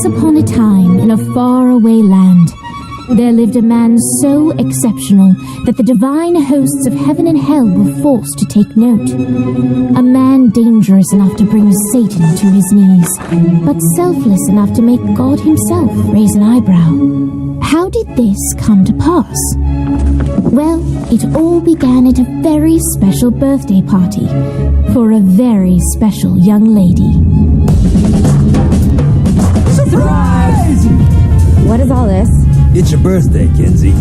Once upon a time, in a faraway land, there lived a man so exceptional that the divine hosts of heaven and hell were forced to take note. A man dangerous enough to bring Satan to his knees, but selfless enough to make God himself raise an eyebrow. How did this come to pass? Well, it all began at a very special birthday party for a very special young lady. Surprise! What is all this? It's your birthday, Kinzie.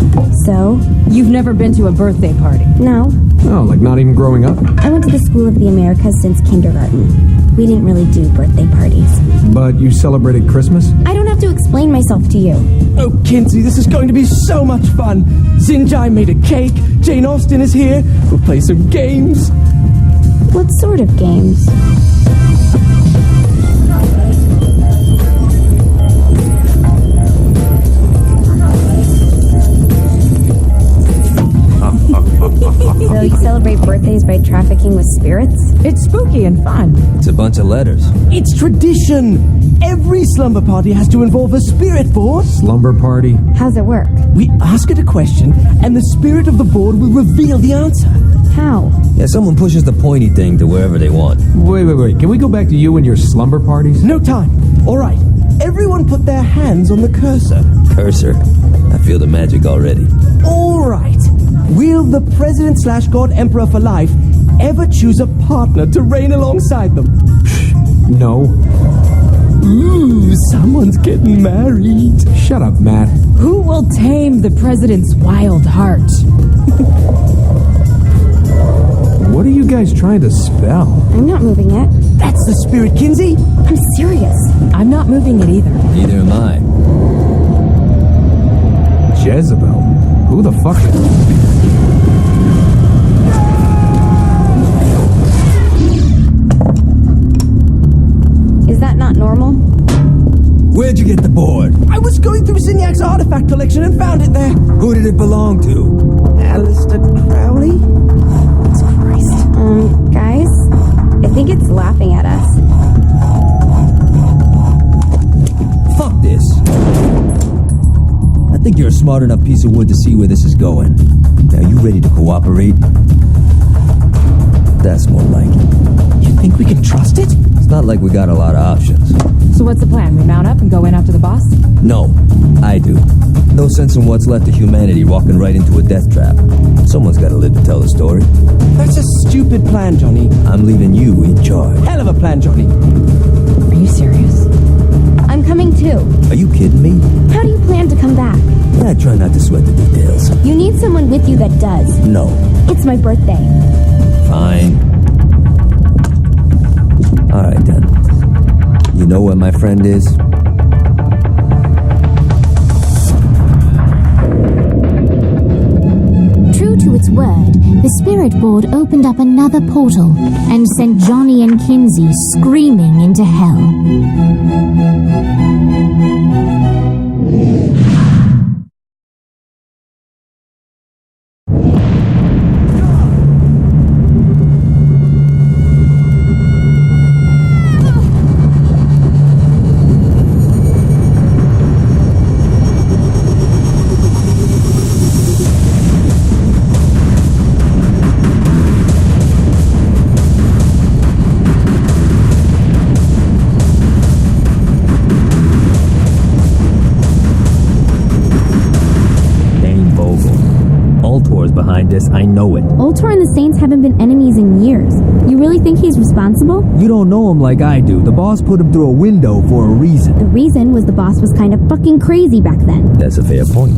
So? You've never been to a birthday party? No. Oh, like not even growing up? I went to the School of the Americas since kindergarten. We didn't really do birthday parties. But you celebrated Christmas? I don't have to explain myself to you. Oh, Kinzie, this is going to be so much fun. Zinjai made a cake. Jane Austen is here. We'll play some games. What sort of games? So you celebrate birthdays by trafficking with spirits? It's spooky and fun. It's a bunch of letters. It's tradition. Every slumber party has to involve a spirit board. Slumber party? How's it work? We ask it a question, and the spirit of the board will reveal the answer. How? Yeah, someone pushes the pointy thing to wherever they want. Wait. Can we go back to you and your slumber parties? No time. All right. Everyone put their hands on the cursor. Cursor. I feel the magic already. All right. Will the President/God Emperor for life ever choose a partner to reign alongside them? No. Ooh, someone's getting married. Shut up, Matt. Who will tame the president's wild heart? What are you guys trying to spell? I'm not moving it. That's the spirit, Kinzie. I'm serious. I'm not moving it either. Neither am I. Jezebel? Who the fuck is... Is that not normal? Where'd you get the board? I was going through Signac's artifact collection and found it there. Who did it belong to? Alistair Crowley? Guys? I think it's laughing at us. Fuck this. I think you're a smart enough piece of wood to see where this is going. Now, you ready to cooperate? That's more like it. You think we can trust it? It's not like we got a lot of options. So what's the plan? We mount up and go in after the boss? No, I do. No sense in what's left of humanity walking right into a death trap. Someone's got to live to tell the story. That's a stupid plan, Johnny. I'm leaving you in charge. Hell of a plan, Johnny. Are you serious? I'm coming too. Are you kidding me? How do you plan to come back? I try not to sweat the details. You need someone with you that does. No. It's my birthday. Fine. Alright then. You know where my friend is? True to its word, the spirit board opened up another portal and sent Johnny and Kinzie screaming into hell. Behind this, I know it. Ultor and the Saints haven't been enemies in years. You really think he's responsible? You don't know him like I do. The boss put him through a window for a reason. The reason was the boss was kind of fucking crazy back then. That's a fair point.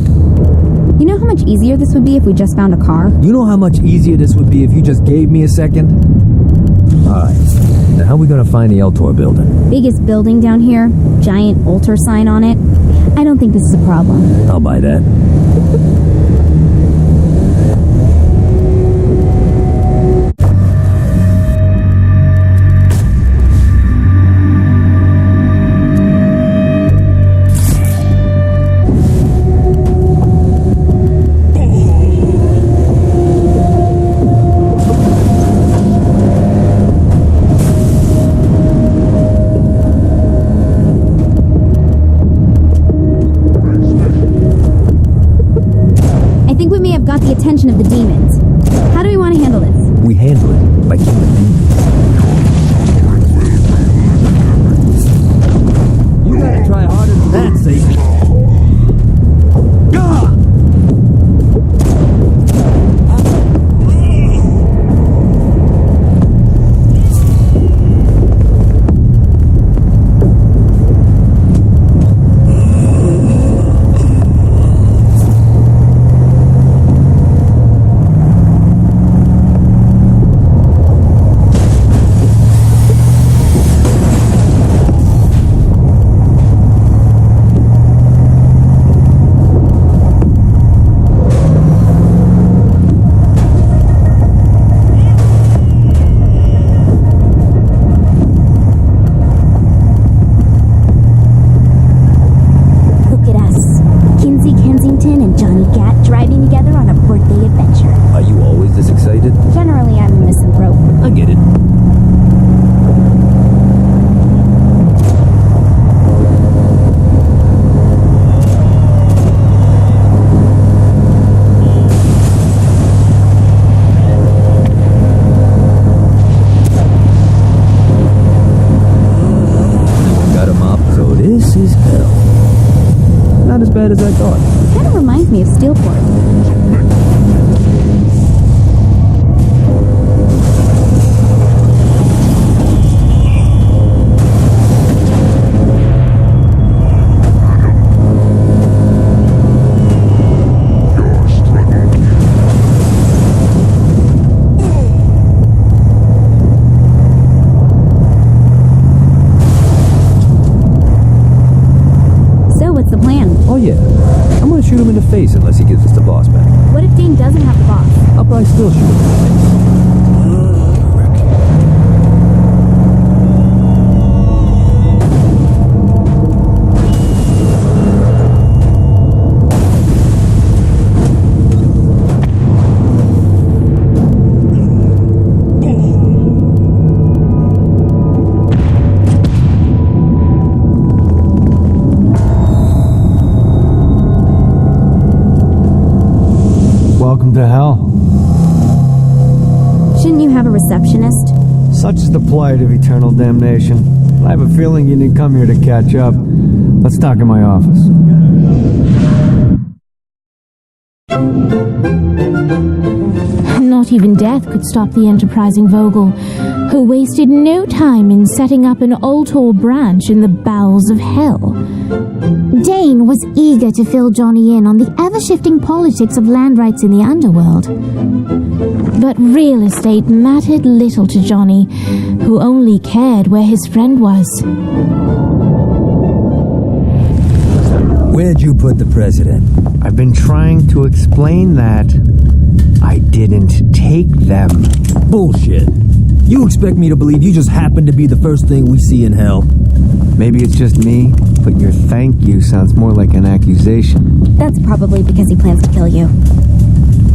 You know how much easier this would be if we just found a car? You know how much easier this would be if you just gave me a second? Alright. Now how are we gonna find the Eltor building? Biggest building down here. Giant Ultor sign on it. I don't think this is a problem. I'll buy that. bad as I thought. Kind of reminds me of Steelport. Shoot him in the face unless he gives us the boss back. What if Dane doesn't have the boss? I'll probably still shoot him in the face. Welcome to hell. Shouldn't you have a receptionist? Such is the plight of eternal damnation. I have a feeling you didn't come here to catch up. Let's talk in my office. Not even death could stop the enterprising Vogel, who wasted no time in setting up an Ultor branch in the bowels of hell. Dane was eager to fill Johnny in on the ever-shifting politics of land rights in the underworld. But real estate mattered little to Johnny, who only cared where his friend was. Where'd you put the president? I've been trying to explain that. I didn't take them. Bullshit. You expect me to believe you just happened to be the first thing we see in hell? Maybe it's just me, but your thank you sounds more like an accusation. That's probably because he plans to kill you.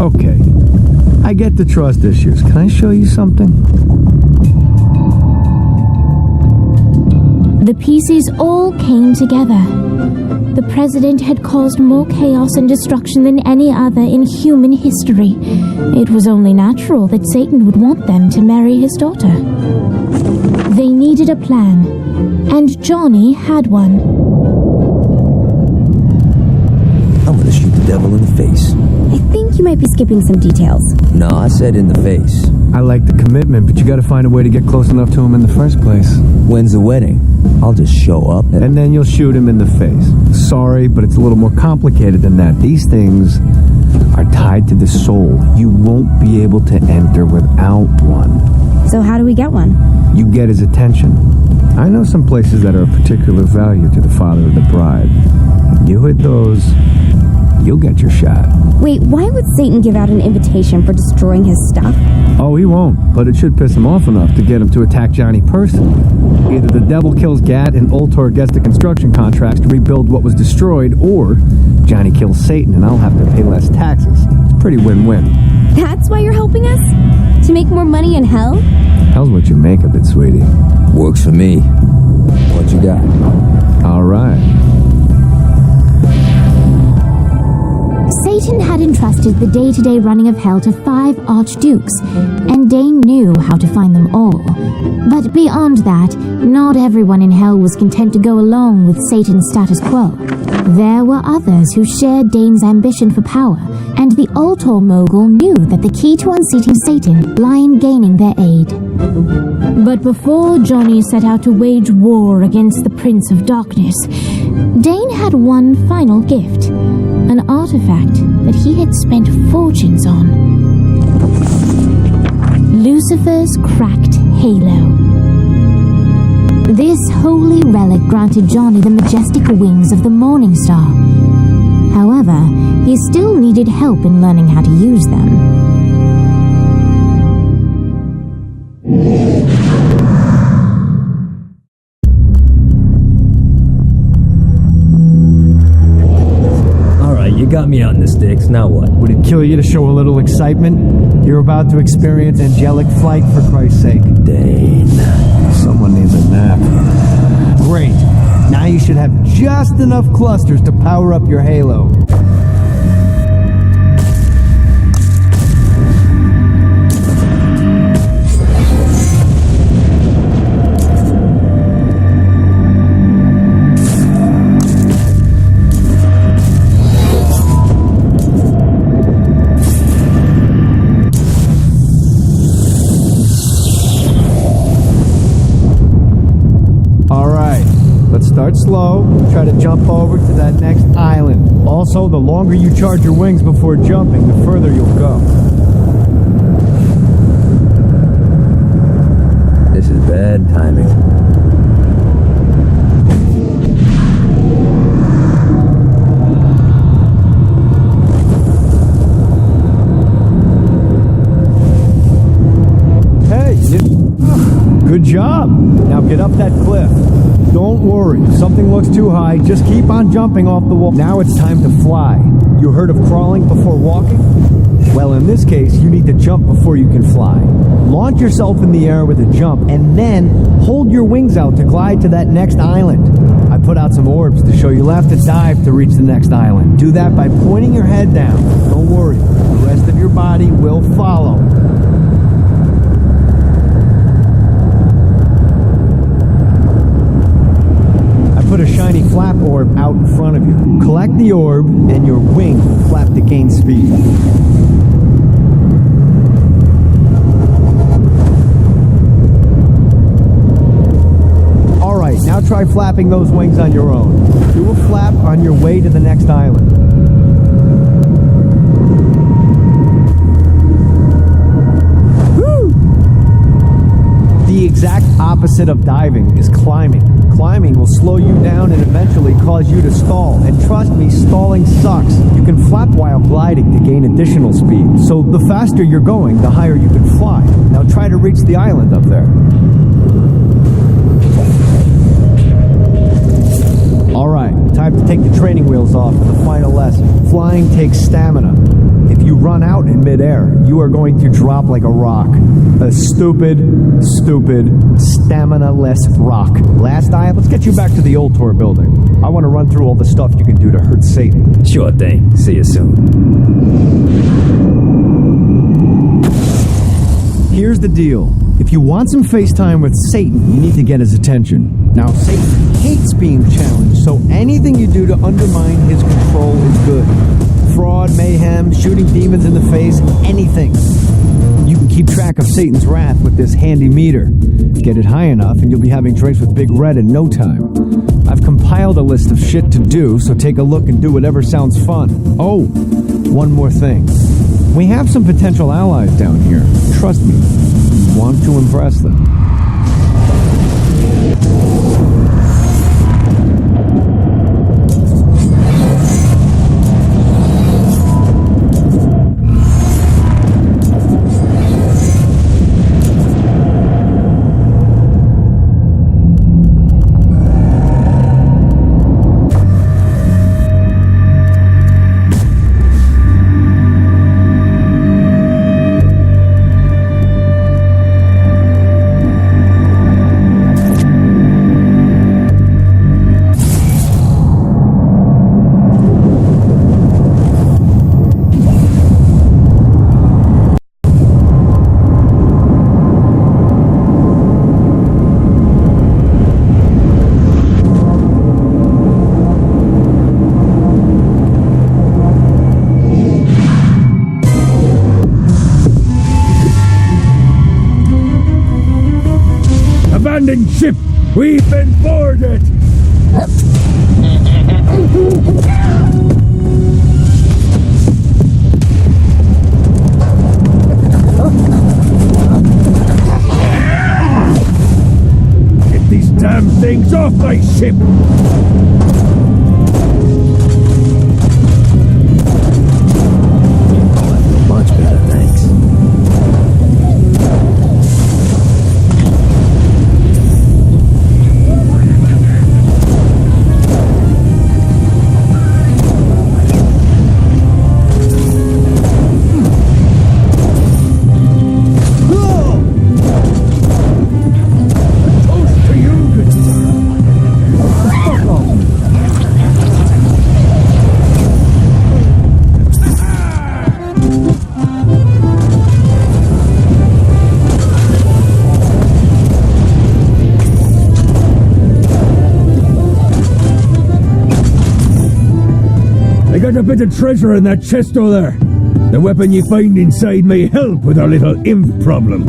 Okay. I get the trust issues. Can I show you something? The pieces all came together. The president had caused more chaos and destruction than any other in human history. It was only natural that Satan would want them to marry his daughter. They needed a plan, and Johnny had one. I'm gonna shoot the devil in the face. I think you might be skipping some details. No, I said in the face. I like the commitment, but you gotta find a way to get close enough to him in the first place. When's the wedding? I'll just show up and then you'll shoot him in the face. Sorry, but it's a little more complicated than that. These things are tied to the soul. You won't be able to enter without one. So how do we get one? You get his attention. I know some places that are of particular value to the father of the bride. You hit those, you'll get your shot. Wait, why would Satan give out an invitation for destroying his stuff? Oh, he won't, but it should piss him off enough to get him to attack Johnny personally. Either the devil kills Gat and Ultor gets the construction contracts to rebuild what was destroyed, or Johnny kills Satan and I'll have to pay less taxes. It's pretty win-win. That's why you're helping us? To make more money in hell? Hell's what you make of it, sweetie. Works for me. What you got? All right. Satan had entrusted the day-to-day running of hell to 5 archdukes, and Dane knew how to find them all. But beyond that, not everyone in hell was content to go along with Satan's status quo. There were others who shared Dane's ambition for power, and the Ultor mogul knew that the key to unseating Satan lay in gaining their aid. But before Johnny set out to wage war against the Prince of Darkness, Dane had one final gift. An artifact that he had spent fortunes on. Lucifer's cracked halo. This holy relic granted Johnny the majestic wings of the Morning Star. However, he still needed help in learning how to use them. You got me on the sticks, now what? Would it kill you to show a little excitement? You're about to experience angelic flight, for Christ's sake. Dane. Someone needs a nap. Great. Now you should have just enough clusters to power up your halo. start slow. Try to jump over to that next island. Also, the longer you charge your wings before jumping, the further you'll go. This is bad timing. Good job. Now get up that cliff. Don't worry. If something looks too high, just keep on jumping off the wall. Now it's time to fly. You heard of crawling before walking? Well, in this case, you need to jump before you can fly. Launch yourself in the air with a jump, and then hold your wings out to glide to that next island. I put out some orbs to show you'll have to dive to reach the next island. Do that by pointing your head down. Don't worry. The rest of your body will follow. Put a shiny flap orb out in front of you. Collect the orb, and your wing will flap to gain speed. Alright, now try flapping those wings on your own. Do a flap on your way to the next island. Woo! The exact opposite of diving is climbing. Climbing will slow you down and eventually cause you to stall. And trust me, stalling sucks. You can flap while gliding to gain additional speed. So the faster you're going, the higher you can fly. Now try to reach the island up there. Alright, time to take the training wheels off for the final lesson. Flying takes stamina. If you run out in midair, you are going to drop like a rock. A stupid, stamina-less rock. Last island, let's get you back to the old tour building. I want to run through all the stuff you can do to hurt Satan. Sure thing. See you soon. Here's the deal. If you want some FaceTime with Satan, you need to get his attention. Now, Satan hates being challenged, so anything you do to undermine his control is good. Fraud, mayhem, shooting demons in the face, anything. You can keep track of Satan's wrath with this handy meter. Get it high enough and you'll be having drinks with Big Red in no time. I've compiled a list of shit to do, so take a look and do whatever sounds fun. Oh, one more thing. We have some potential allies down here. Trust me, you want to impress them. Abandoned ship! We've been boarded! Get these damn things off my ship! Much better, thanks. I got a bit of treasure in that chest over there. The weapon you find inside may help with our little imp problem.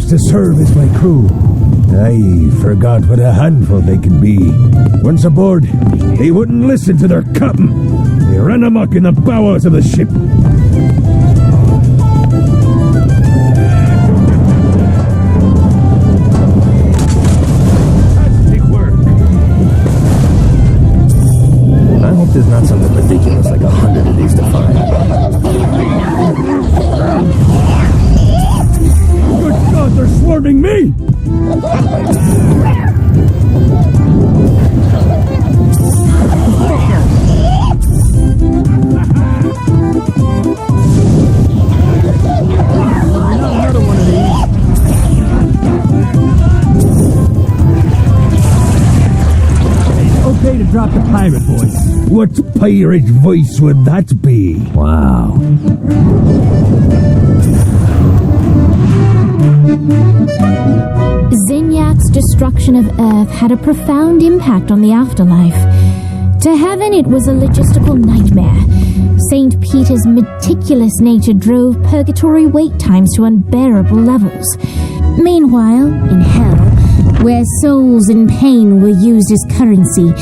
wants to serve as my crew. I forgot what a handful they can be. Once aboard, they wouldn't listen to their captain. They ran amok in the bowels of the ship. I hope there's not something ridiculous like 100 of these to find. Good God, they're swarming me! Another one of these. Okay to drop the pirate voice. What pirate voice would that be? Wow. Zinyak's destruction of Earth had a profound impact on the afterlife. To heaven, it was a logistical nightmare. St. Peter's meticulous nature drove purgatory wait times to unbearable levels. Meanwhile, in hell, where souls in pain were used as currency,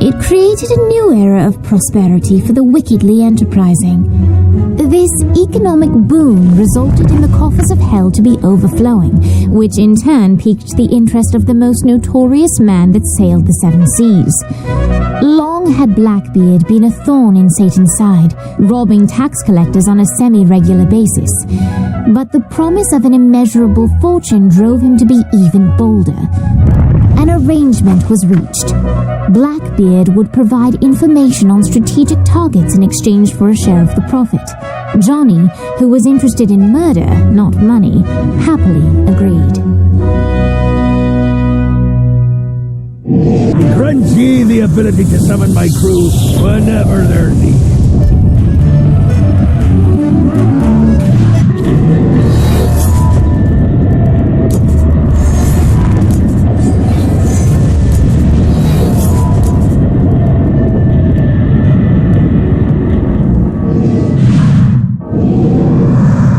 it created a new era of prosperity for the wickedly enterprising. This economic boom resulted in the coffers of hell to be overflowing, which in turn piqued the interest of the most notorious man that sailed the seven seas. Long had Blackbeard been a thorn in Satan's side, robbing tax collectors on a semi-regular basis. But the promise of an immeasurable fortune drove him to be even bolder. An arrangement was reached. Blackbeard would provide information on strategic targets in exchange for a share of the profit. Johnny, who was interested in murder, not money, happily agreed. Grant ye the ability to summon my crew whenever they're needed.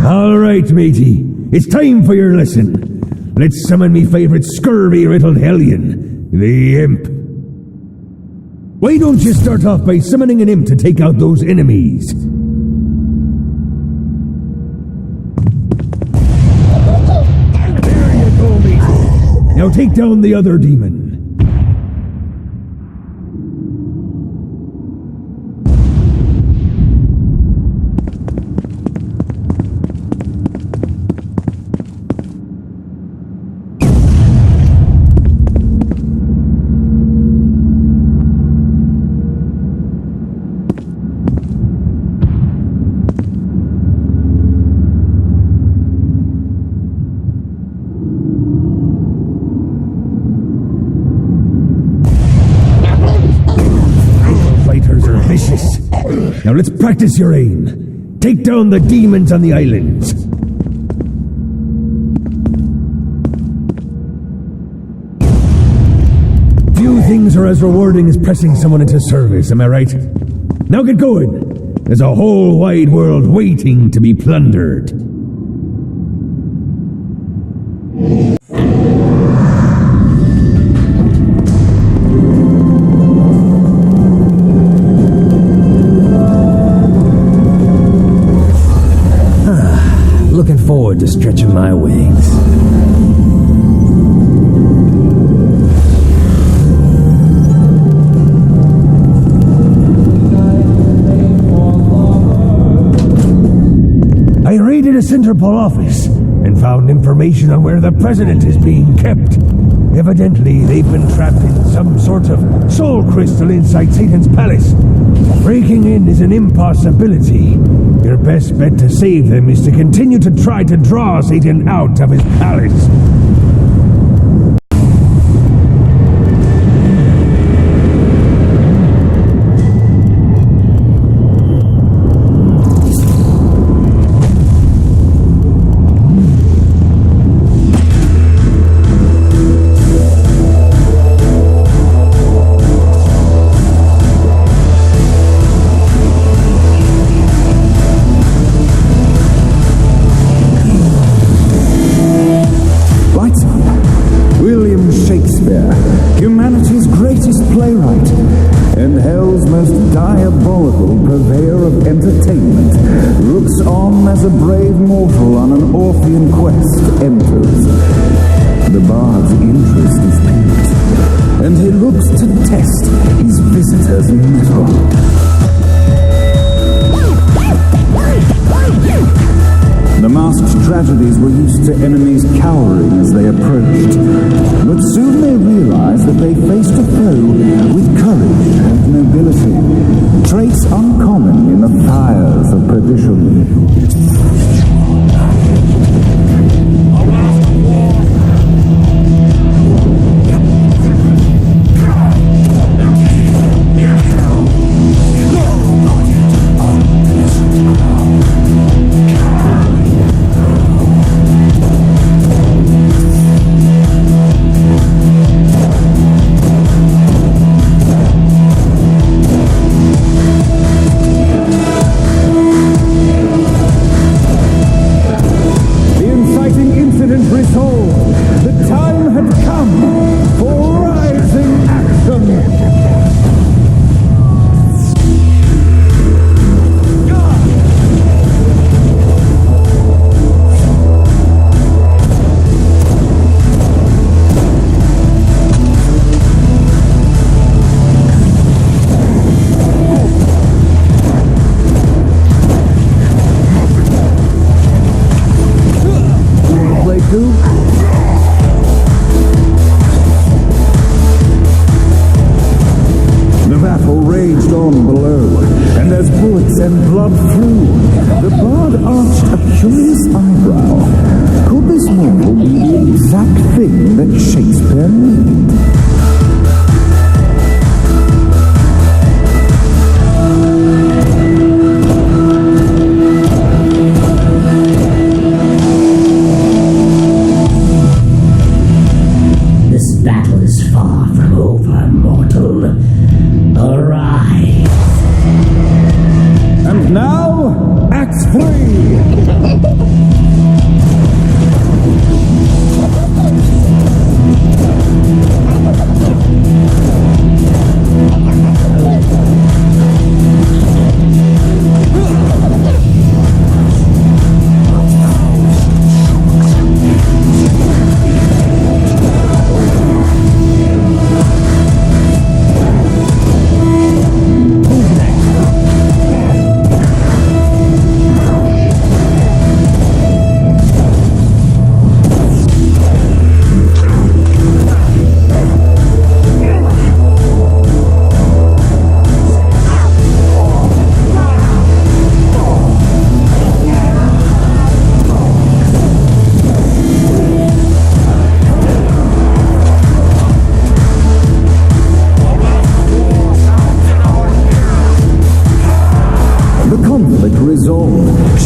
All right, matey. It's time for your lesson. Let's summon me favorite scurvy-riddled hellion, the Imp. Why don't you start off by summoning an imp to take out those enemies? There you go, matey. Now take down the other demon. Now let's practice your aim. Take down the demons on the islands. Few things are as rewarding as pressing someone into service, am I right? Now get going. There's a whole wide world waiting to be plundered. Looking forward to stretching my wings. I raided a Centerpol office and found information on where the president is being kept. Evidently, they've been trapped in some sort of soul crystal inside Satan's palace. Breaking in is an impossibility. Your best bet to save them is to continue to try to draw Satan out of his palace. entertainment, looks on as a brave mortal on an Orphean quest enters. The bard's interest is piqued, and he looks to test his visitor's mettle. The masked tragedies were used to enemies cowering as they approached, but soon they realized that they faced a foe with courage and nobility, traits uncommon in the fires of perdition.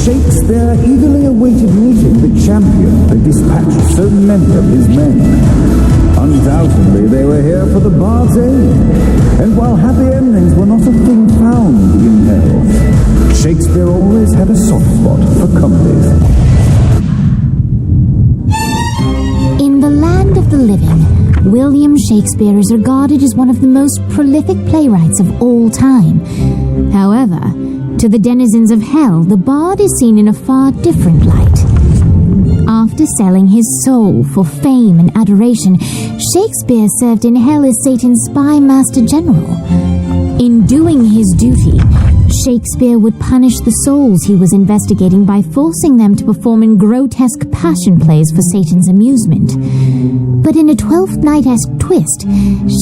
Shakespeare eagerly awaited meeting the champion that dispatched so many of his men. Undoubtedly, they were here for the bard's aid, and while happy endings were not a thing found in hell, Shakespeare always had a soft spot for comedies. In the land of the living, William Shakespeare is regarded as one of the most prolific playwrights of all time. However, to the denizens of hell, the bard is seen in a far different light. After selling his soul for fame and adoration, Shakespeare served in hell as Satan's spy master general. In doing his duty, Shakespeare would punish the souls he was investigating by forcing them to perform in grotesque passion plays for Satan's amusement. But in a Twelfth Night-esque twist,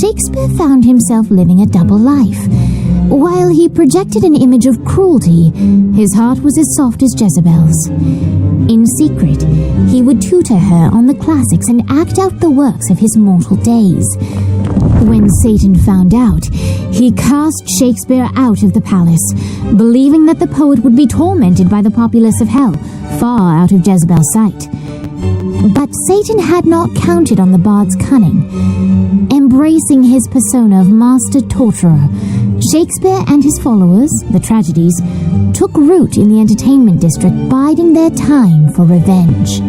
Shakespeare found himself living a double life. While he projected an image of cruelty, his heart was as soft as Jezebel's. In secret, he would tutor her on the classics and act out the works of his mortal days. When Satan found out, he cast Shakespeare out of the palace, believing that the poet would be tormented by the populace of hell, far out of Jezebel's sight. But Satan had not counted on the bard's cunning. Embracing his persona of master torturer, Shakespeare and his followers, the tragedies, took root in the entertainment district, biding their time for revenge.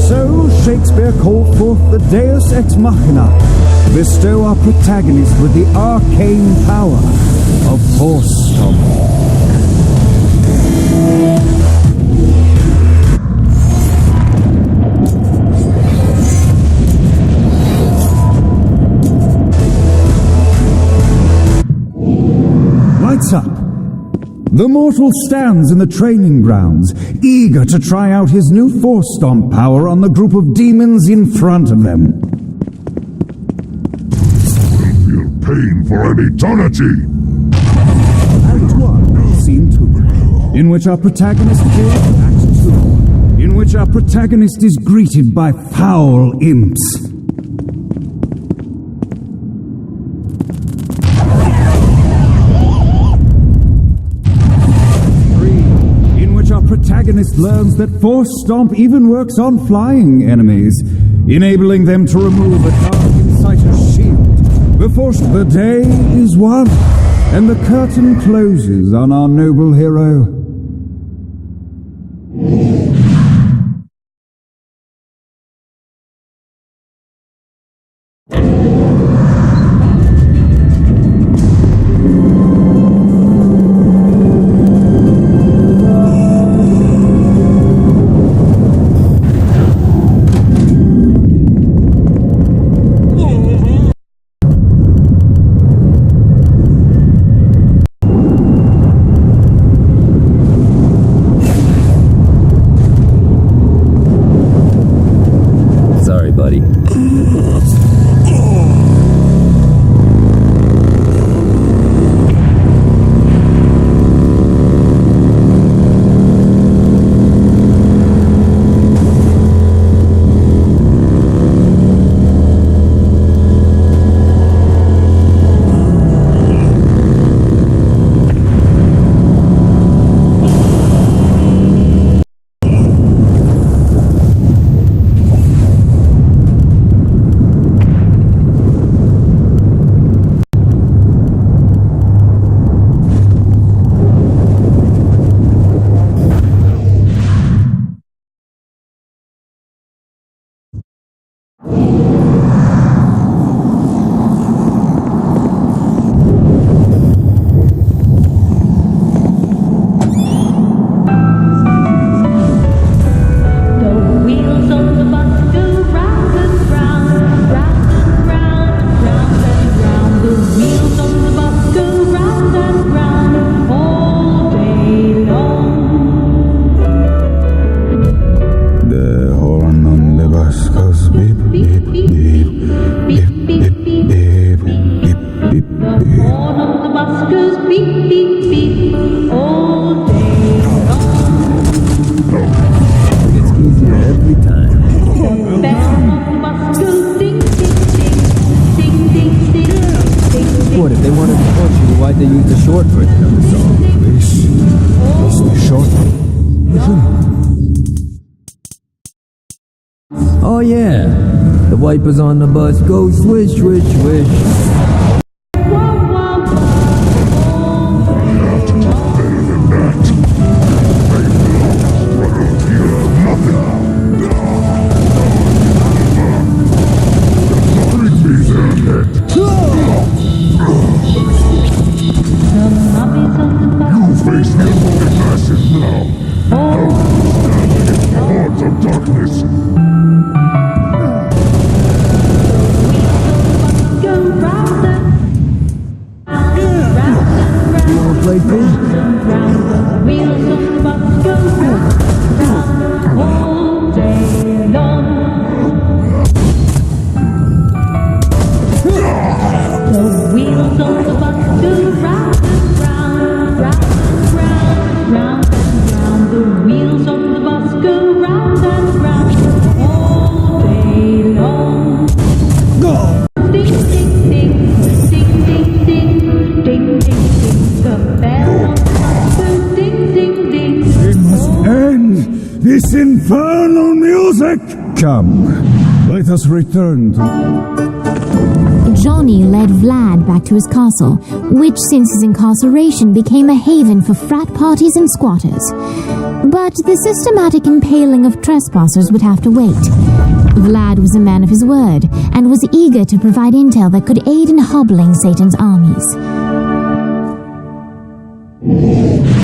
So Shakespeare called forth the Deus Ex Machina to bestow our protagonist with the arcane power of Force Stomp. Lights up. The mortal stands in the training grounds, eager to try out his new Force Stomp power on the group of demons in front of them. Feel pain for an eternity! Act 1, Scene 2, in which our protagonist kills. Act 2, in which our protagonist is greeted by foul imps. Protagonist learns that Force Stomp even works on flying enemies, enabling them to remove a Dark Inciter's shield before the day is won and the curtain closes on our noble hero. Oh yeah, the wipers on the bus go swish, swish, swish. This infernal music! Come, let us return to... Johnny led Vlad back to his castle, which since his incarceration became a haven for frat parties and squatters. But the systematic impaling of trespassers would have to wait. Vlad was a man of his word, and was eager to provide intel that could aid in hobbling Satan's armies.